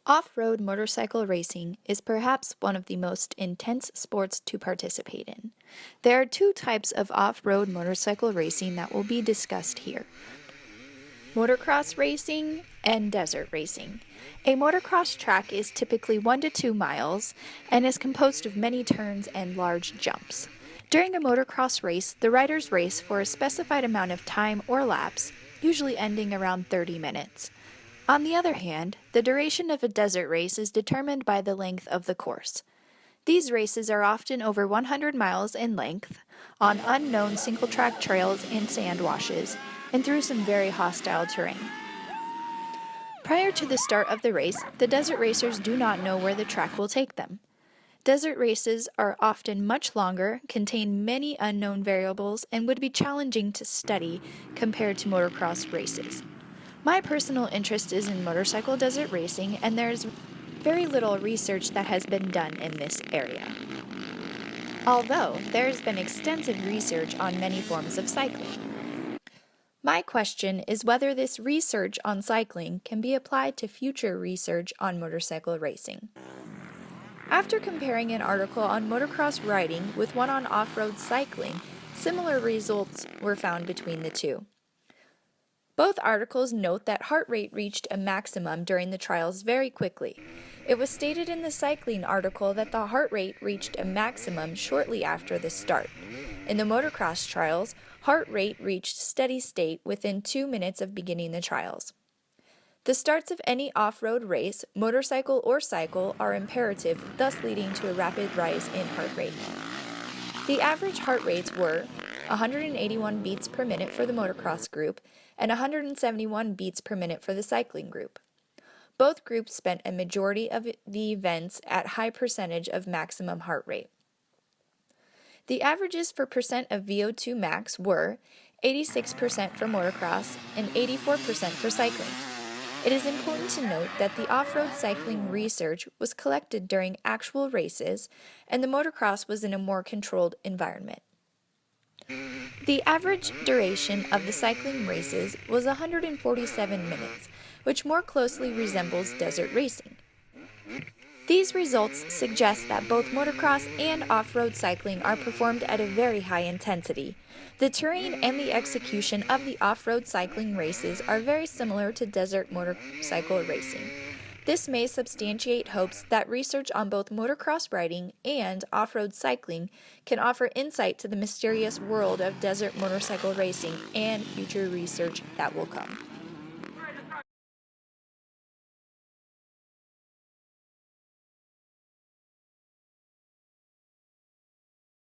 Off-road motorcycle racing is perhaps one of the most intense sports to participate in. There are two types of off-road motorcycle racing that will be discussed here: motocross racing and desert racing. A motocross track is typically 1 to 2 miles and is composed of many turns and large jumps. During a motocross race, the riders race for a specified amount of time or laps, usually ending around 30 minutes. On the other hand, the duration of a desert race is determined by the length of the course. These races are often over 100 miles in length, on unknown single-track trails and sand washes, and through some very hostile terrain. Prior to the start of the race, the desert racers do not know where the track will take them. Desert races are often much longer, contain many unknown variables, and would be challenging to study compared to motocross races. My personal interest is in motorcycle desert racing, and there's very little research that has been done in this area. Although there has been extensive research on many forms of cycling. My question is whether this research on cycling can be applied to future research on motorcycle racing. After comparing an article on motocross riding with one on off-road cycling, similar results were found between the two. Both articles note that heart rate reached a maximum during the trials very quickly. It was stated in the cycling article that the heart rate reached a maximum shortly after the start. In the motocross trials, heart rate reached steady state within 2 minutes of beginning the trials. The starts of any off-road race, motorcycle or cycle, are imperative, thus leading to a rapid rise in heart rate. The average heart rates were 181 beats per minute for the motocross group and 171 beats per minute for the cycling group. Both groups spent a majority of the events at high percentage of maximum heart rate. The averages for percent of VO2 max were 86% for motocross and 84% for cycling. It is important to note that the off-road cycling research was collected during actual races, and the motocross was in a more controlled environment. The average duration of the cycling races was 147 minutes, which more closely resembles desert racing. These results suggest that both motocross and off-road cycling are performed at a very high intensity. The terrain and the execution of the off-road cycling races are very similar to desert motorcycle racing. This may substantiate hopes that research on both motocross riding and off-road cycling can offer insight to the mysterious world of desert motorcycle racing and future research that will come.